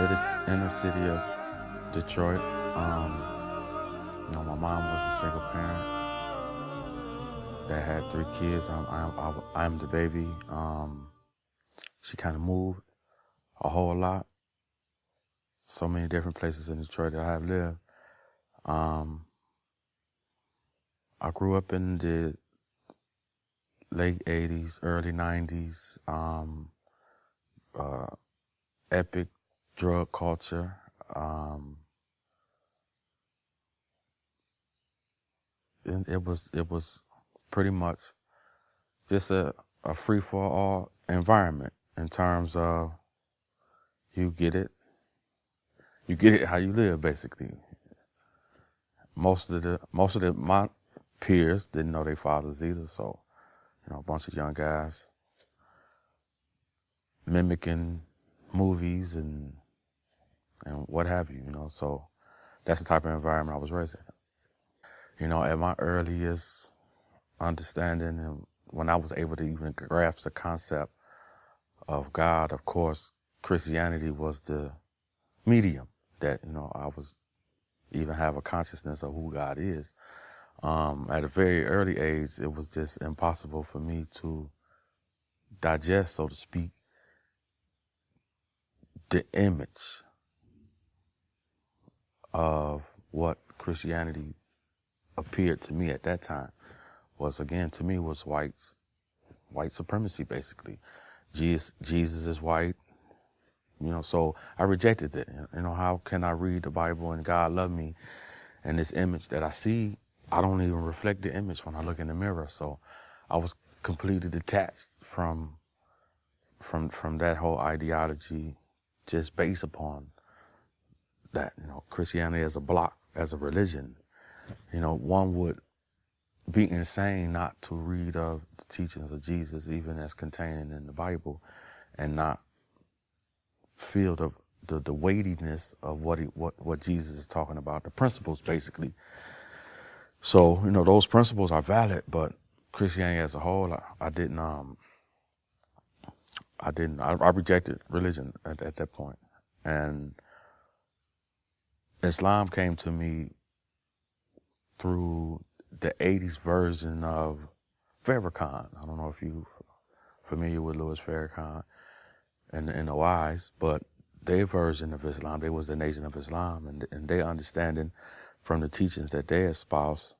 the inner city of Detroit. My mom was a single parent that had 3 kids. I'm the baby. She kind of moved a whole lot. So many different places in Detroit that I have lived. I grew up in the late 80s, early 90s, epic drug culture. It was pretty much just a free-for-all environment in terms of you get it how you live, basically. Most of my peers didn't know their fathers either, so a bunch of young guys mimicking movies and what have you, so that's the type of environment I was raised in. At my earliest understanding, and when I was able to even grasp the concept of God, of course, Christianity was the medium that, I was even have a consciousness of who God is. At a very early age, it was just impossible for me to digest, so to speak, the image of what Christianity appeared to me at that time was, again, to me, was white supremacy, basically. Jesus is white, so I rejected it. How can I read the Bible and God love me, and this image that I see, I don't even reflect the image when I look in the mirror. So I was completely detached from that whole ideology, just based upon that, Christianity as a block, as a religion. One would be insane not to read of the teachings of Jesus, even as contained in the Bible, and not feel the weightiness of what Jesus is talking about, the principles, basically. So, those principles are valid, but Christianity as a whole, I rejected religion at that point. And Islam came to me through the 80s version of Farrakhan. I don't know if you're familiar with Louis Farrakhan and the Wise, but their version of Islam, they was the Nation of Islam, and their understanding from the teachings that they espoused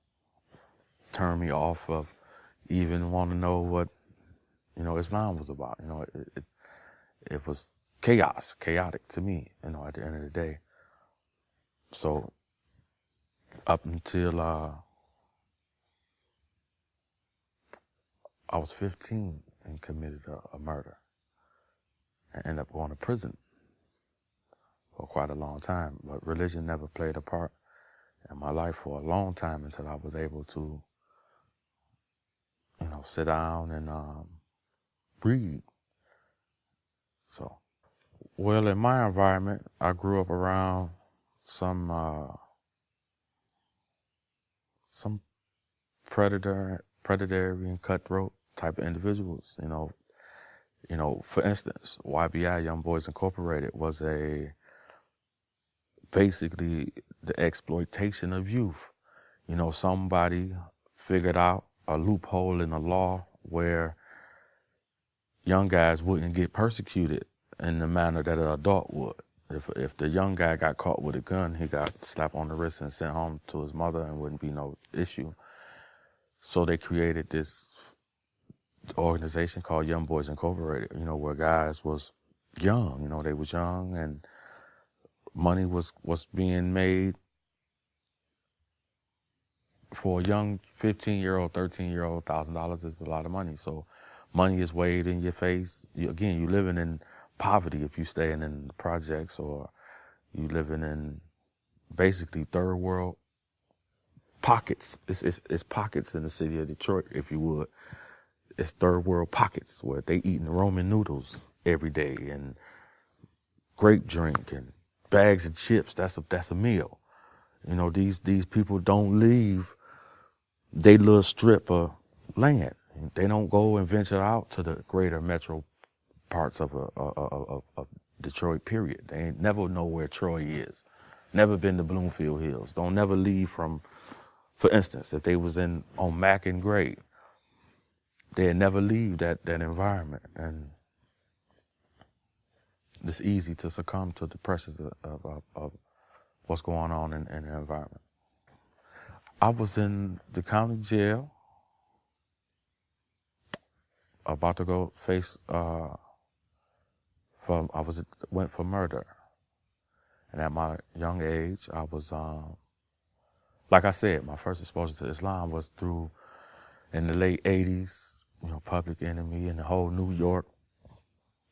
turned me off of even want to know what, Islam was about. It was chaotic to me, at the end of the day. So up until I was 15 and committed a murder and ended up going to prison for quite a long time. But religion never played a part in my life for a long time until I was able to, sit down and read. So, well, in my environment, I grew up around some predatory and cutthroat type of individuals. For instance, YBI, Young Boys Incorporated, was basically the exploitation of youth. Somebody figured out a loophole in the law where young guys wouldn't get persecuted in the manner that an adult would. If the young guy got caught with a gun, he got slapped on the wrist and sent home to his mother and wouldn't be no issue. So they created this organization called Young Boys Incorporated, where guys was young, they was young, and money was being made for a young 15-year-old, 13-year-old. $1,000 is a lot of money. So money is waved in your face. You're living in poverty if you staying in the projects, or you living in basically third world pockets. It's pockets in the city of Detroit, if you would. It's third world pockets where they eating Roman noodles every day and grape drink and bags of chips. That's a meal. These people don't leave they little strip of land. They don't go and venture out to the greater metropolitan parts of Detroit, period. They ain't never know where Troy is. Never been to Bloomfield Hills. Don't never leave from, for instance, if they was on Mack and Gray, they'd never leave that environment. And it's easy to succumb to the pressures of what's going on in the environment. I was in the county jail, about to go face, went for murder. And at my young age, I was, like I said, my first exposure to Islam was through, in the late 80s, Public Enemy and the whole New York,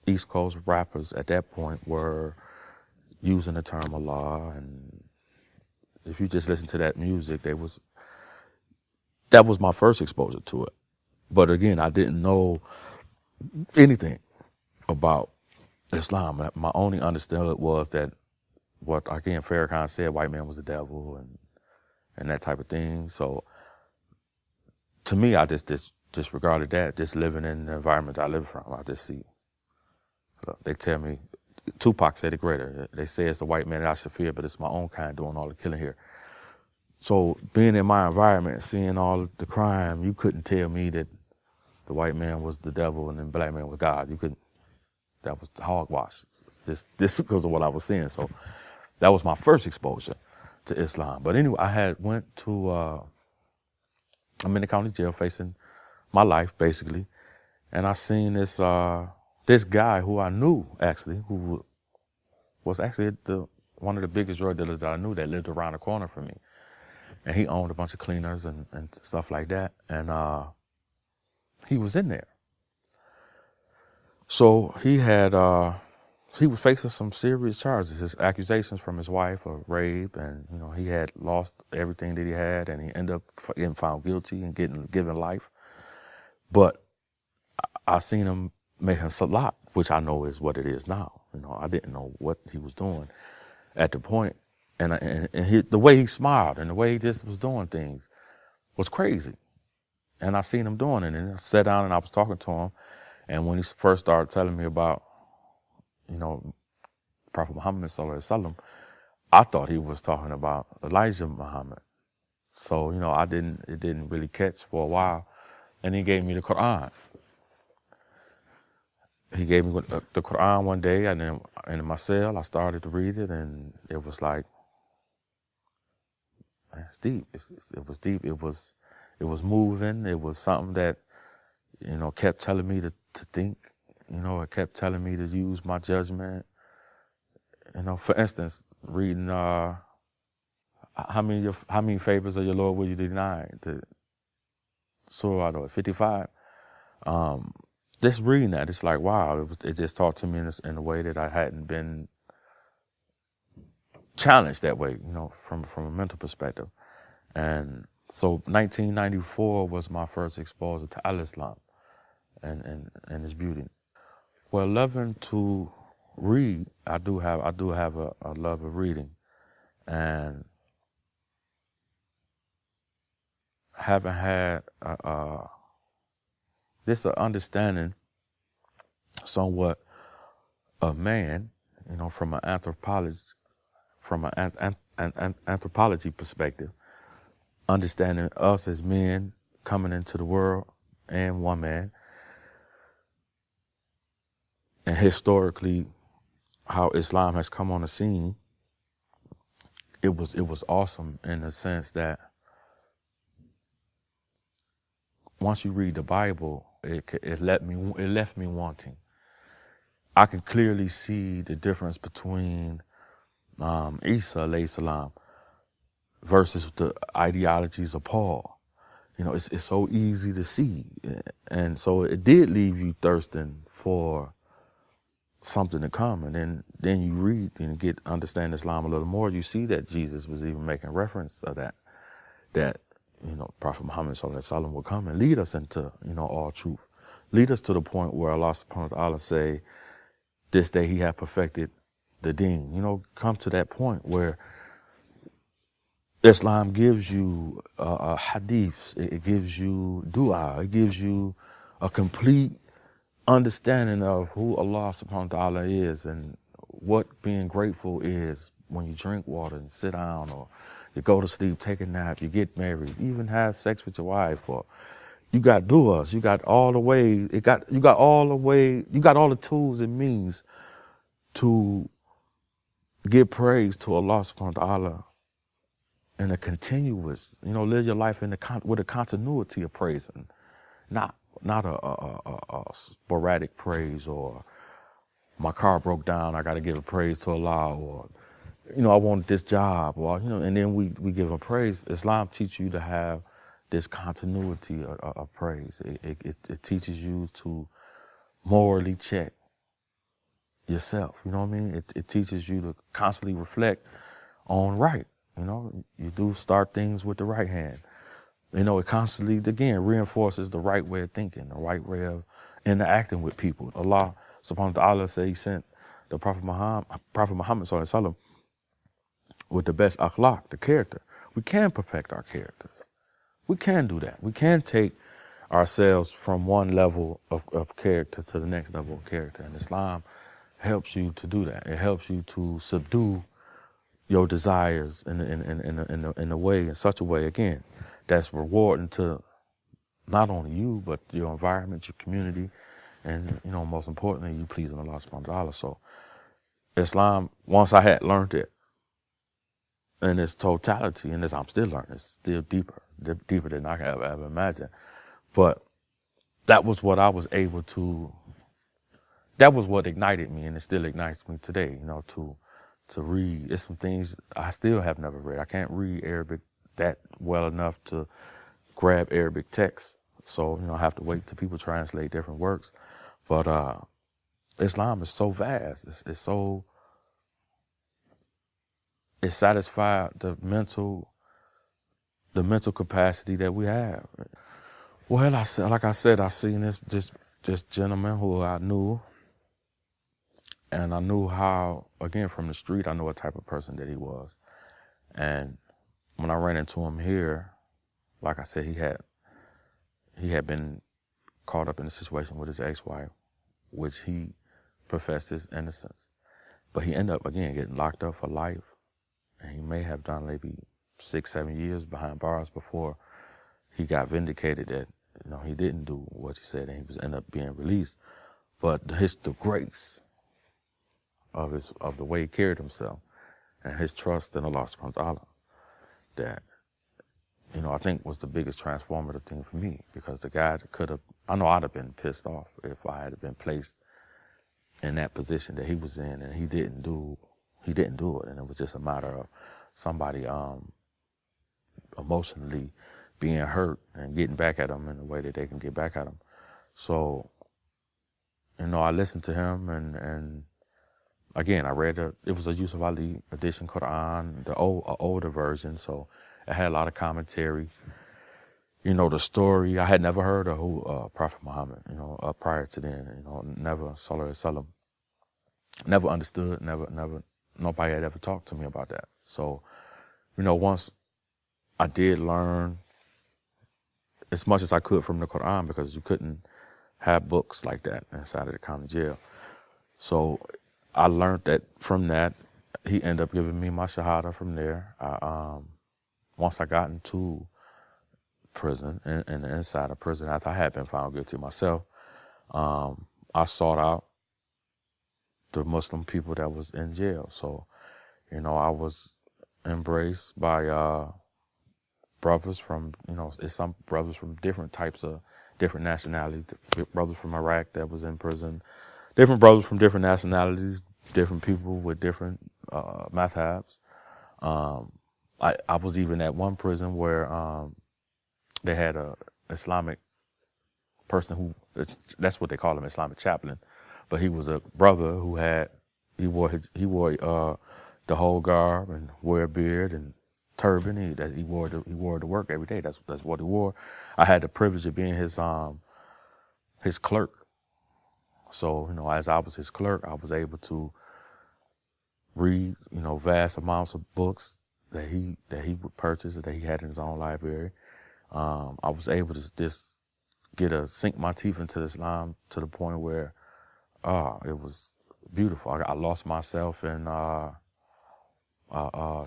East Coast rappers at that point were using the term Allah. And if you just listen to that music, that was my first exposure to it. But again, I didn't know anything about Islam. My only understanding was that what, again, Farrakhan said, white man was the devil and that type of thing. So to me, I just disregarded that, just living in the environment I live from. I just see, they tell me, Tupac said it greater. They say it's the white man that I should fear, but it's my own kind doing all the killing here. So being in my environment, seeing all the crime, you couldn't tell me that the white man was the devil and the black man was God. You couldn't, that was hogwash. Just because of what I was seeing. So that was my first exposure to Islam. But anyway, I went to, I'm in the county jail facing my life, basically. And I seen this guy who I knew, actually, who was actually one of the biggest drug dealers that I knew that lived around the corner from me. And he owned a bunch of cleaners and stuff like that. And he was in there. So he was facing some serious charges. His accusations from his wife of rape, and he had lost everything that he had, and he ended up getting found guilty and given life. But I seen him making salat, which I know is what it is now. I didn't know what he was doing at the point, and the way he smiled and the way he just was doing things was crazy. And I seen him doing it, and I sat down and I was talking to him, and when he first started telling me about Prophet Muhammad sallallahu alaihi wasallam, I thought he was talking about Elijah Muhammad. So, it didn't really catch for a while. And he gave me the Quran. He gave me the Quran one day, and then in my cell, I started to read it, and it was like, man, it's deep. It was deep. It was moving. It was something that, kept telling me to think. It kept telling me to use my judgment. For instance, reading how many favors of your Lord will you deny? The Surah 55. Just reading that, it's like, wow, it just talked to me in a way that I hadn't been challenged that way, from a mental perspective. And so 1994 was my first exposure to Al-Islam and its beauty. Well, loving to read, I do have a love of reading, and having had this understanding somewhat of man, from an anthropology perspective, understanding us as men coming into the world and one man. And historically, how Islam has come on the scene, it was awesome in the sense that once you read the Bible, it left me wanting. I could clearly see the difference between Isa alayhi salam versus the ideologies of Paul. It's so easy to see, and so it did leave you thirsting for something to come. And then you read and understand Islam a little more. You see that Jesus was even making reference of that Prophet Muhammad sallallahu alaihi wasallam will come and lead us into all truth, lead us to the point where Allah subhanahu wa ta'ala say, this day he hath perfected the deen. Come to that point where Islam gives you hadiths, it gives you dua, it gives you a complete understanding of who Allah subhanahu wa ta'ala is and what being grateful is when you drink water and sit down, or you go to sleep, take a nap, you get married, even have sex with your wife, or you got du'as, you got all the tools and means to give praise to Allah subhanahu wa ta'ala in a continuous, live your life with a continuity of praising, not a sporadic praise, or my car broke down, I got to give a praise to Allah, or I wanted this job, or and then we give a praise. Islam teaches you to have this continuity of praise. It teaches you to morally check yourself. You know what I mean? It teaches you to constantly reflect on right. You do start things with the right hand. It constantly, again, reinforces the right way of thinking, the right way of interacting with people. Allah subhanahu wa ta'ala said he sent the Prophet Muhammad sallallahu alaihi wasallam with the best akhlaq, the character. We can perfect our characters. We can do that. We can take ourselves from one level of character to the next level of character. And Islam helps you to do that. It helps you to subdue your desires in such a way, again, that's rewarding to not only you, but your environment, your community, and, most importantly, you pleasing Allah subhanahu wa ta'ala. So Islam, once I had learned it in its totality, and as I'm still learning, it's still deeper than I could ever imagine. But that was what I was able to, that was what ignited me, and it still ignites me today, to read. It's some things I still have never read. I can't read Arabic that well enough to grab Arabic text. So, I have to wait till people translate different works. But Islam is so vast. It satisfies the mental capacity that we have. Well, I seen this gentleman who I knew, and I knew how, again, from the street, I knew what type of person that he was. And when I ran into him here, like I said, he had been caught up in a situation with his ex-wife, which he professed his innocence. But he ended up, again, getting locked up for life. And he may have done maybe 6-7 years behind bars before he got vindicated that, he didn't do what he said, and he was ended up being released. But the grace of the way he carried himself and his trust in Allah subhanahu wa ta'ala, that, I think was the biggest transformative thing for me, because the guy I know I'd have been pissed off if I had been placed in that position that he was in, and he didn't do it. And it was just a matter of somebody emotionally being hurt and getting back at him in a way that they can get back at him. So, I listened to him, and again, I read it was a Yusuf Ali edition Quran, the older version, so it had a lot of commentary. The story, I had never heard of who Prophet Muhammad, prior to then, never, sallallahu alaihi wasallam, never understood, never, nobody had ever talked to me about that. So, once I did learn as much as I could from the Quran, because you couldn't have books like that inside of the county jail. So I learned that from that. He ended up giving me my shahada from there. Once I got into prison, and inside of prison, after I had been found guilty myself, I sought out the Muslim people that was in jail. So, I was embraced by brothers from, it's some brothers from different nationalities, brothers from Iraq that was in prison, different brothers from different nationalities, different people with different madhabs. I was even at one prison where they had a Islamic person that's what they call him, Islamic chaplain, but he was a brother who he wore the whole garb and wore a beard and turban. He wore to work every day. That's what he wore. I had the privilege of being his clerk. So, as I was his clerk, I was able to read, vast amounts of books that he would purchase, that he had in his own library. I was able to just sink my teeth into Islam to the point where, it was beautiful. I lost myself in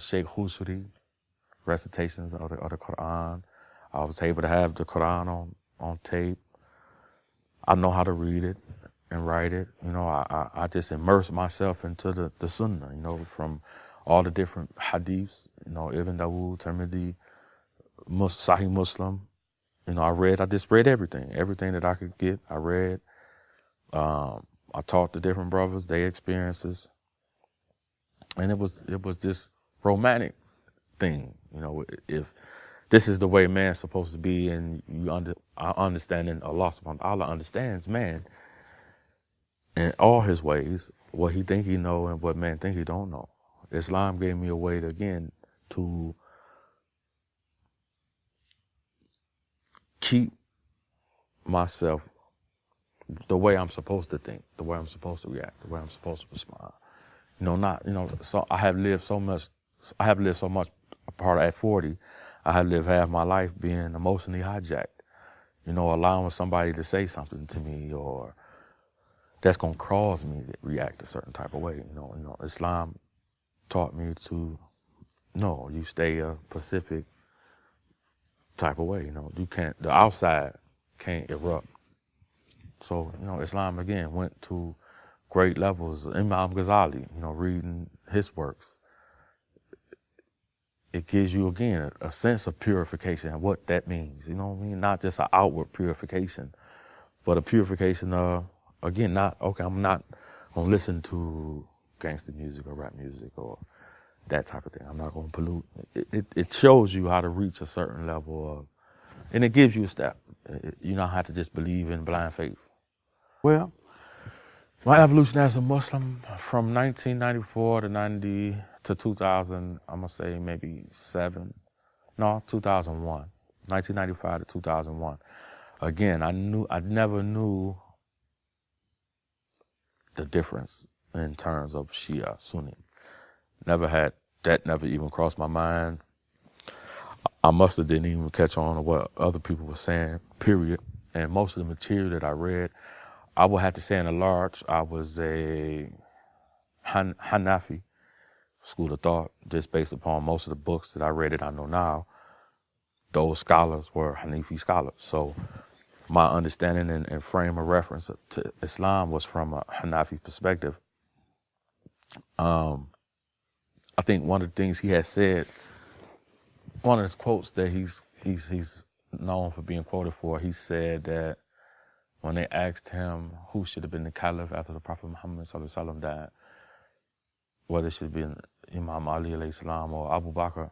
Sheikh Husri recitations of the Quran. I was able to have the Quran on tape. I know how to read it and write it. I just immersed myself into the Sunnah, from all the different hadiths, Ibn Dawood, Tirmidhi, Sahih Muslim. I just read everything that I could get. I read. I taught the different brothers their experiences, and it was this romantic thing. If this is the way man's supposed to be, and understanding Allah subhanahu wa ta'ala understands man in all his ways, what he think he know and what man think he don't know. Islam gave me a way to keep myself the way I'm supposed to think, the way I'm supposed to react, the way I'm supposed to respond. So I have lived so much a part at 40. I have lived half my life being emotionally hijacked, allowing somebody to say something to me or that's going to cause me to react a certain type of way. Islam taught me to, no, you stay a Pacific type of way. You can't, the outside can't erupt. So, Islam again went to great levels. Imam Ghazali, reading his works, it gives you again a sense of purification and what that means. Not just an outward purification, but a purification of, again, I'm not gonna listen to gangster music or rap music or that type of thing. I'm not gonna pollute. It shows you how to reach a certain level of, and it gives you a step. You don't have to just believe in blind faith. Well, my evolution as a Muslim from 1994 to 2000, I'm gonna say maybe 2001, 1995 to 2001. Again, I never knew the difference in terms of Shia, Sunni. Never even crossed my mind. I must have didn't even catch on to what other people were saying, period. And most of the material that I read, I would have to say in a large, I was a Hanafi school of thought, just based upon most of the books that I read that I know now. Those scholars were Hanafi scholars. So my understanding and frame of reference to Islam was from a Hanafi perspective. I think one of the things he has said, one of his quotes that he's known for being quoted for, he said that when they asked him who should have been the caliph after the Prophet Muhammad ﷺ died, whether it should have been Imam Ali alayhi salam or Abu Bakr,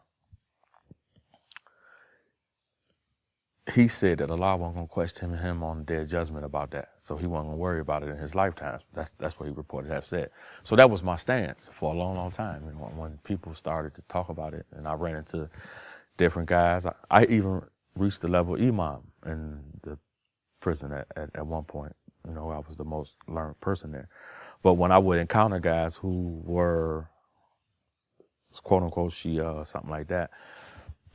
he said that Allah wasn't going to question him on their judgment about that. So he wasn't going to worry about it in his lifetime. That's what he reported to have said. So that was my stance for a long, long time. When people started to talk about it and I ran into different guys, I even reached the level of imam in the prison at one point. I was the most learned person there. But when I would encounter guys who were quote unquote Shia or something like that,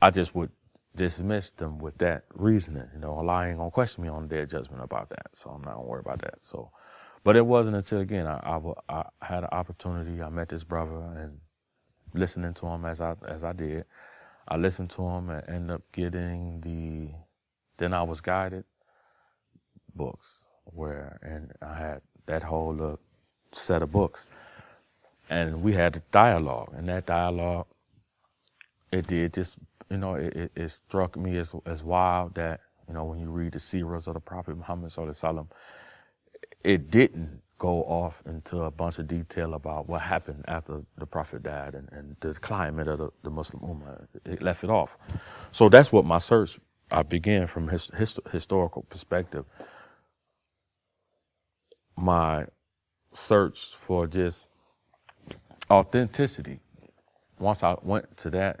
I just would dismiss them with that reasoning. Allah ain't gonna question me on their judgment about that, so I'm not gonna worry about that. So, but it wasn't until again I had an opportunity. I met this brother and listening to him as I did, I listened to him and ended up getting Then I Was Guided books, and I had that whole set of books, and we had a dialogue, and that dialogue, it did just, it struck me as wild that, when you read the seerahs of the Prophet Muhammad ﷺ, it didn't go off into a bunch of detail about what happened after the Prophet died and the climate of the Muslim Ummah. It left it off. So that's what my search, I began from historical perspective. My search for just authenticity. Once I went to that,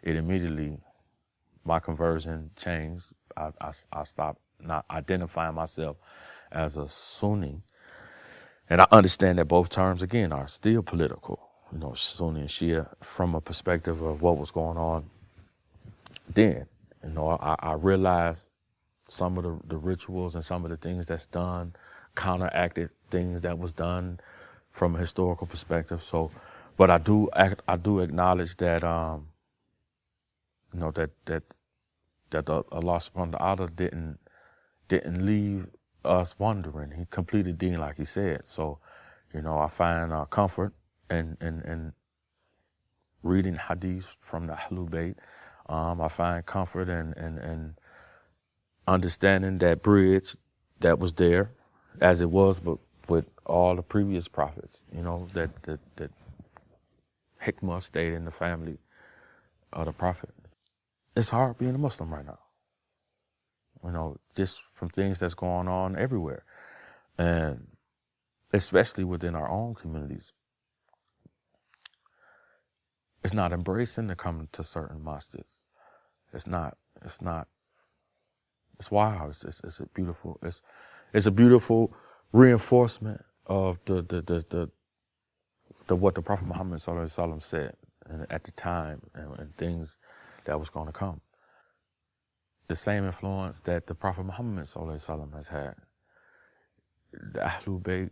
it immediately, my conversion changed. I stopped not identifying myself as a Sunni. And I understand that both terms, again, are still political, Sunni and Shia, from a perspective of what was going on then. I realized some of the rituals and some of the things that's done counteracted things that was done from a historical perspective. So, but I do acknowledge that that Allah subhanahu wa ta'ala didn't leave us wondering. He completed deen like he said. So, I find comfort in reading hadith from the Ahlul Bayt. I find comfort in understanding that bridge that was there as it was, but with all the previous prophets, that hikmah stayed in the family of the prophet. It's hard being a Muslim right now, just from things that's going on everywhere, and especially within our own communities. It's not embracing to come to certain masjids. It's not. It's wild. It's a beautiful reinforcement of the what the Prophet Muhammad ﷺ said at the time and things that was going to come. The same influence that the Prophet Muhammad ﷺ has had. The Ahlul Bayt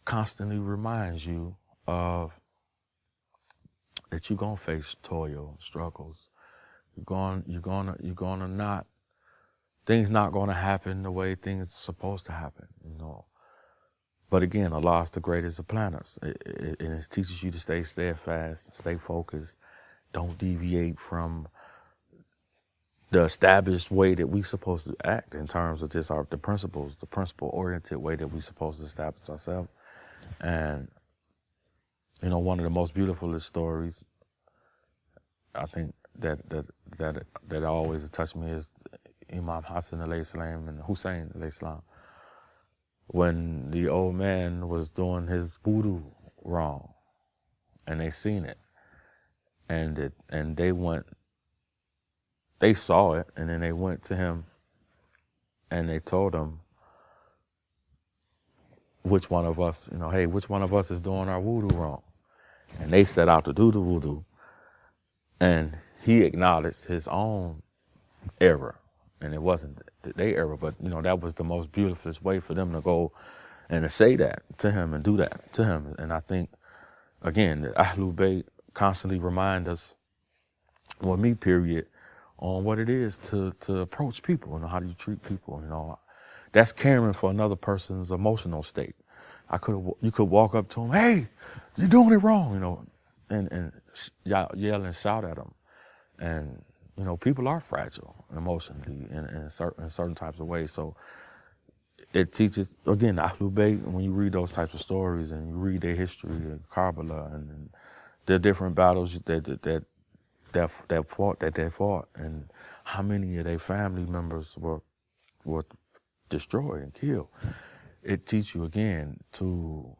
constantly reminds you of that you're gonna face toil, struggles. You're gonna not. Things not gonna happen the way things are supposed to happen, But again, Allah is the greatest of planners. It teaches you to stay steadfast, stay focused, don't deviate from the established way that we're supposed to act in terms of the principles, the principle-oriented way that we're supposed to establish ourselves. And one of the most beautiful stories, I think that always touched me is Imam Hassan alayhi salam and Hussein alayhi salam. When the old man was doing his wudu wrong, and they seen it, and they saw it, and then they went to him, and they told him, which one of us, hey, which one of us is doing our wudu wrong? And they set out to do the wudu, and he acknowledged his own error, and it wasn't their error, but that was the most beautiful way for them to go and to say that to him and do that to him. And I think, again, the Ahlul Bayt constantly remind us, period, on what it is to approach people, how do you treat people, That's caring for another person's emotional state. You could walk up to him, hey, you're doing it wrong, and yell and shout at them. And, people are fragile emotionally in certain types of ways. So it teaches, again, Ahlul Bayt, when you read those types of stories and you read their history of Karbala and the different battles that they fought, and how many of their family members were destroyed and killed. It teaches you again to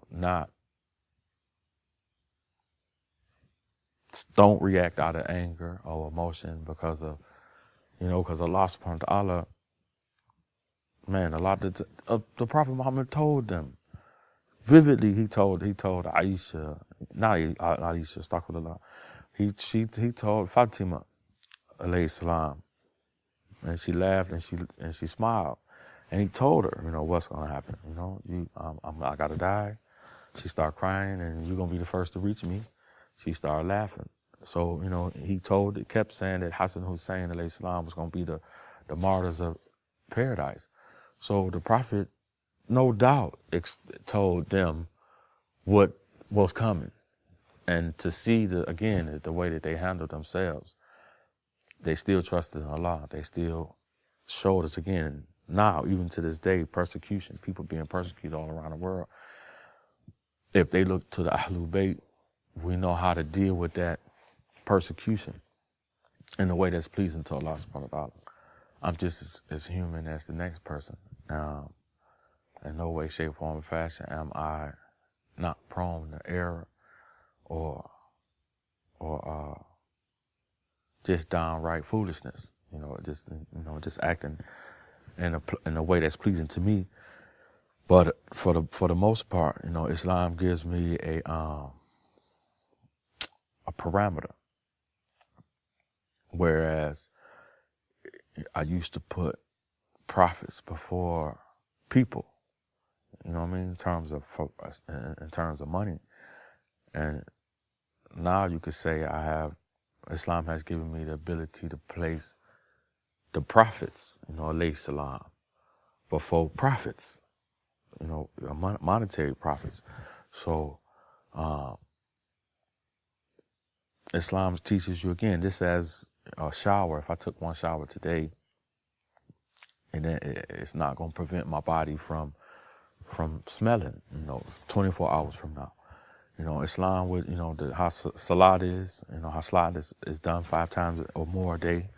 don't react out of anger or emotion because of, because Allah subhanahu wa ta'ala, man, the Prophet Muhammad told them vividly. He told Aisha, not Aisha, astaghfirullah. He told Fatima alayhi salam, and she laughed and she smiled, and he told her, what's gonna happen. I gotta die. She started crying, and you're gonna be the first to reach me. She started laughing. So he kept saying that Hassan Hussein alayhi salam was gonna be the martyrs of paradise. So the Prophet, no doubt, told them what was coming. And to see the way that they handled themselves, they still trusted in Allah. They still showed us again, now, even to this day, persecution, people being persecuted all around the world. If they look to the Ahlul Bayt, we know how to deal with that persecution in a way that's pleasing to Allah subhanahu wa ta'ala. I'm just as human as the next person. In no way, shape, form, or fashion am I not prone to error or just downright foolishness. Just acting in a way that's pleasing to me. But for the most part, Islam gives me a parameter. Whereas I used to put profits before people. You know what I mean? In terms of money. And now you could say Islam has given me the ability to place the prophets, alayhi salam, before profits, monetary profits. So Islam teaches you, again, this as a shower. If I took one shower today, and then it's not going to prevent my body from smelling, 24 hours from now. Islam with, how Salat is, how Salat is done 5 times or more a day.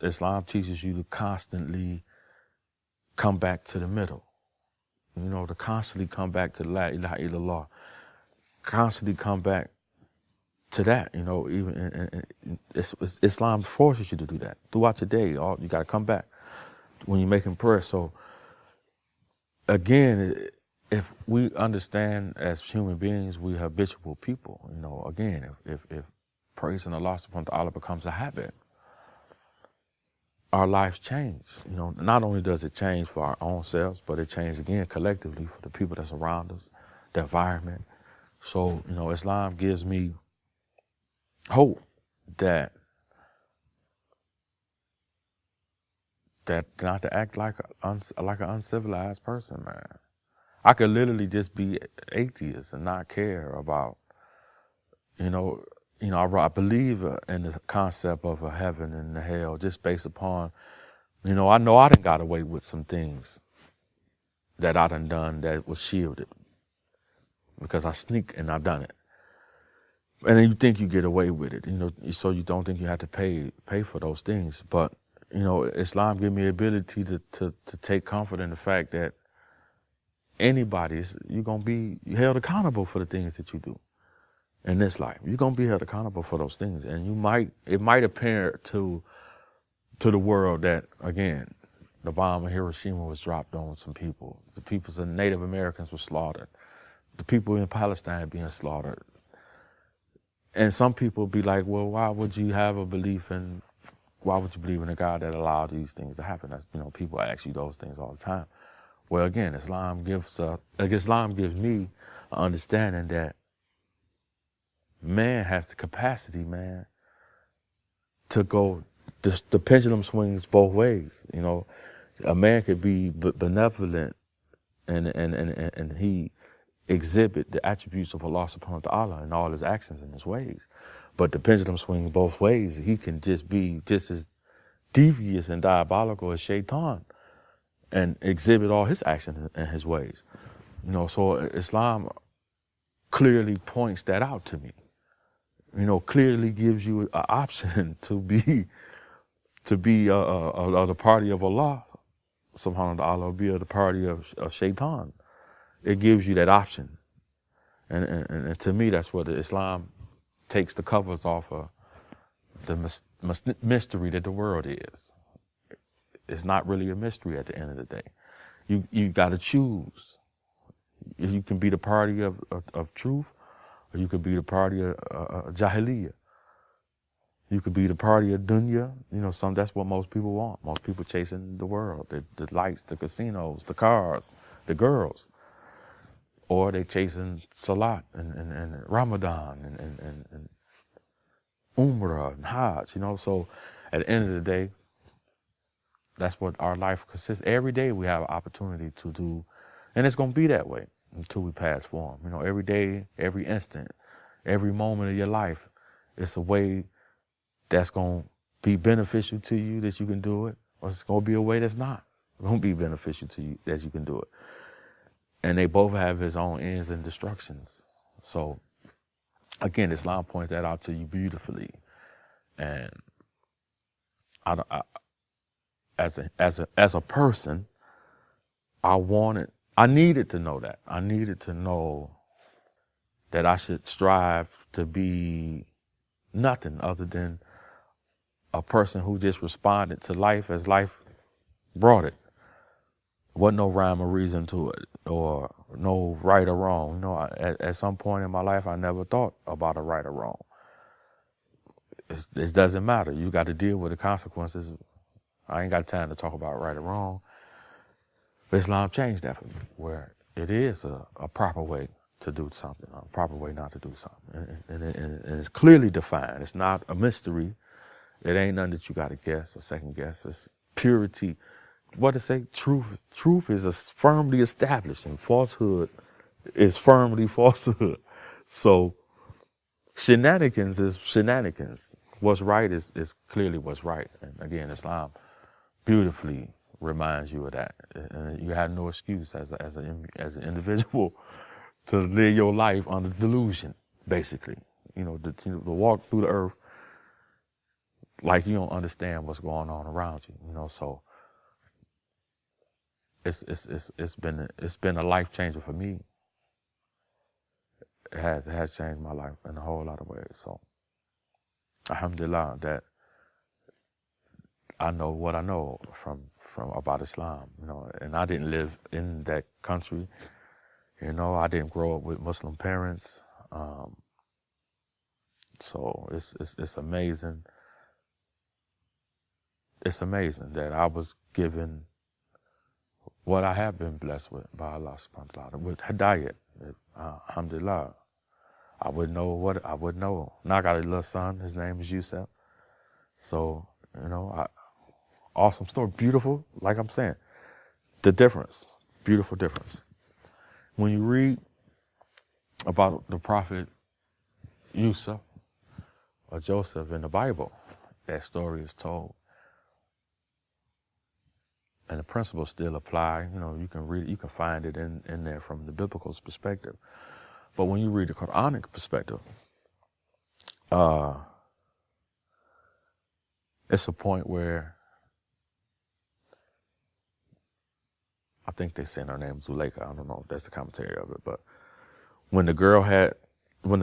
Islam teaches you to constantly come back to the middle. To constantly come back to La ilaha illallah. Constantly come back to that, even Islam forces you to do that throughout your day. You got to come back when you're making prayer. So again, if we understand as human beings, we habitual people. Again, if praising Allah subhanahu wa ta'ala becomes a habit, our lives change. Not only does it change for our own selves, but it changes again collectively for the people that's around us, the environment. So, Islam gives me hope that not to act like an uncivilized person, man. I could literally just be atheist and not care about, I believe in the concept of a heaven and a hell just based upon, I know I done got away with some things that I done that was shielded because I sneak and I done it. And then you think you get away with it, so you don't think you have to pay for those things. But, Islam give me the ability to take comfort in the fact that you're going to be held accountable for the things that you do in this life. You're going to be held accountable for those things. And it might appear to the world that, again, the bomb in Hiroshima was dropped on some people. The Native Americans were slaughtered. The people in Palestine being slaughtered. And some people be like, well, why would you believe in a God that allowed these things to happen? That's, people ask you those things all the time. Well, again, Islam gives me an understanding that man has the capacity, man, to go, the pendulum swings both ways. A man could be benevolent and he exhibit the attributes of Allah subhanahu wa ta'ala in all his actions and his ways. But the pendulum swings both ways. He can just be just as devious and diabolical as Shaitan and exhibit all his actions and his ways. So Islam clearly points that out to me. Clearly gives you an option to be the party of Allah subhanahu wa ta'ala, be the party of Shaitan. It gives you that option. And to me, that's what Islam takes the covers off of the mystery that the world is. It's not really a mystery at the end of the day. You got to choose. You can be the party of truth, or you could be the party of jahiliyyah. You could be the party of dunya. That's what most people want. Most people chasing the world, the lights, the casinos, the cars, the girls. Or they chasing Salat and Ramadan and Umrah and Hajj, So at the end of the day, that's what our life consists. Every day we have an opportunity to do, and it's going to be that way until we pass form. Every day, every instant, every moment of your life, it's a way that's going to be beneficial to you that you can do it, or it's going to be a way that's not going to be beneficial to you that you can do it. And they both have his own ends and destructions. So, again, Islam points that out to you beautifully. And as a person, I needed to know that. I needed to know that I should strive to be nothing other than a person who just responded to life as life brought it. Wasn't no rhyme or reason to it, or no right or wrong. At some point in my life, I never thought about a right or wrong. it doesn't matter. You got to deal with the consequences. I ain't got time to talk about right or wrong. But Islam changed that for me, where it is a proper way to do something, a proper way not to do something. And it's clearly defined. It's not a mystery. It ain't nothing that you got to guess or second guess. It's purity. What to say? Truth is firmly established, and falsehood is firmly falsehood. So shenanigans is shenanigans. What's right is clearly what's right. And again, Islam beautifully reminds you of that. You have no excuse as an individual to live your life under delusion, basically. To walk through the earth like you don't understand what's going on around you. So it's been a life changer for me. It has changed my life in a whole lot of ways. So alhamdulillah that I know what I know from about Islam, and I didn't live in that country. I didn't grow up with Muslim parents. So it's amazing. It's amazing that I was given what I have been blessed with by Allah subhanahu wa ta'ala, with hidayat. Alhamdulillah. I wouldn't know. Now I got a little son, his name is Yusuf. So, awesome story, beautiful, like I'm saying. The difference, beautiful difference. When you read about the prophet Yusuf or Joseph in the Bible, that story is told. And the principles still apply. You can read it, you can find it in there from the biblical perspective. But when you read the Quranic perspective, it's a point where I think they say her name Zuleika. I don't know if that's the commentary of it, but when the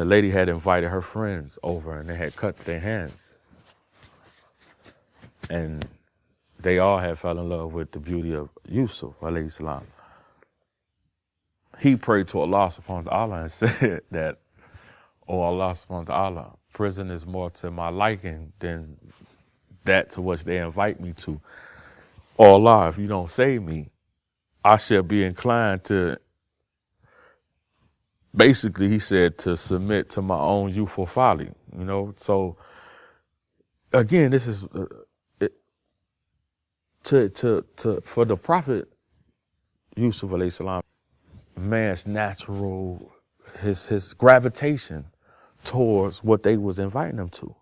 lady had invited her friends over and they had cut their hands, and they all had fell in love with the beauty of Yusuf, alayhi salam. He prayed to Allah subhanahu wa ta'ala and said that, "Oh Allah subhanahu wa ta'ala, prison is more to my liking than that to which they invite me to. Oh Allah, if you don't save me, I shall be inclined to," basically he said, to submit to my own youthful folly. So again, this is for the Prophet Yusuf alayhi salam, man's natural, his gravitation towards what they was inviting him to.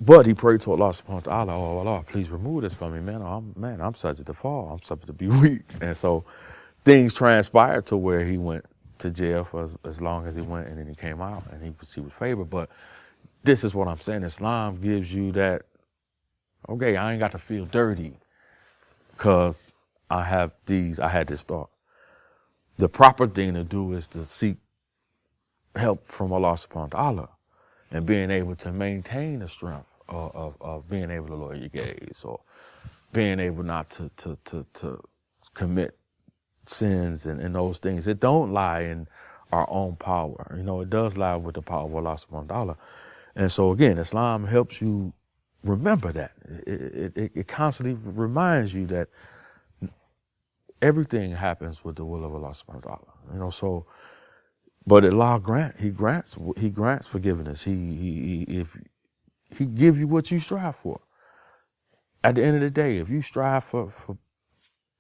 But he prayed to Allah subhanahu wa ta'ala, "Oh Allah, please remove this from me, man. I'm subject to fall. I'm subject to be weak." And so things transpired to where he went to jail for as long as he went, and then he came out and he was favored. But this is what I'm saying. Islam gives you that, okay, I ain't got to feel dirty because I had this thought. The proper thing to do is to seek help from Allah subhanahu wa ta'ala and being able to maintain the strength of being able to lower your gaze, or being able not to commit sins and those things. It don't lie in our own power. It does lie with the power of Allah subhanahu wa ta'ala. And so again, Islam helps you remember that. It constantly reminds you that everything happens with the will of Allah subhanahu wa ta'ala. So, but Allah grants forgiveness. He give you what you strive for. At the end of the day, if you strive for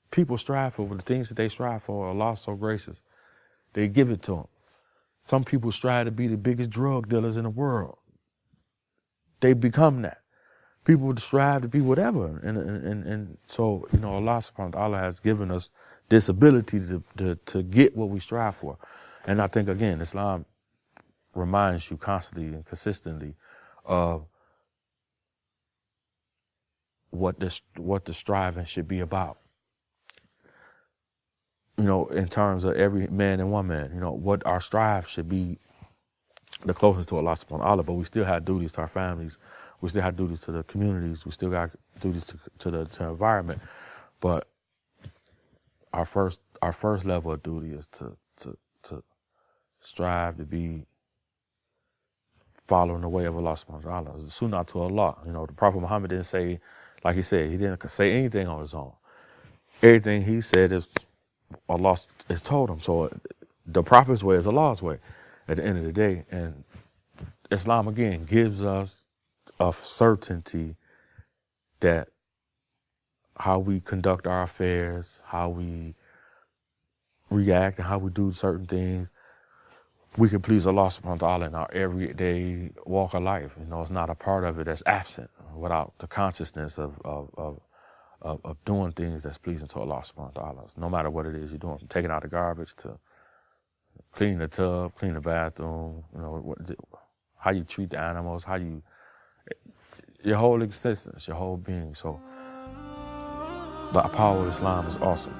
people strive for the things that they strive for, Allah so gracious, they give it to them. Some people strive to be the biggest drug dealers in the world. They become that. People strive to be whatever. And so, Allah subhanahu wa ta'ala has given us this ability to get what we strive for. And I think, again, Islam reminds you constantly and consistently of what the striving should be about. In terms of every man and woman, what our strive should be the closest to Allah subhanahu wa ta'ala, but we still have duties to our families. We still have duties to the communities. We still got duties to the environment. But our first level of duty is to strive to be following the way of Allah subhanahu wa ta'ala. It's sunnah to Allah. You know, the Prophet Muhammad didn't say, like he said, he didn't say anything on his own. Everything he said is Allah has told him. So the Prophet's way is Allah's way at the end of the day. And Islam, again, gives us a certainty that how we conduct our affairs, how we react, and how we do certain things, we can please Allah subhanahu wa ta'ala in our everyday walk of life. You know, it's not a part of it that's absent without the consciousness of doing things that's pleasing to Allah subhanahu wa ta'ala. No matter what it is you're doing, from taking out the garbage to cleaning the tub, cleaning the bathroom, you know, how you treat the animals, your whole existence, your whole being. So the power of Islam is awesome.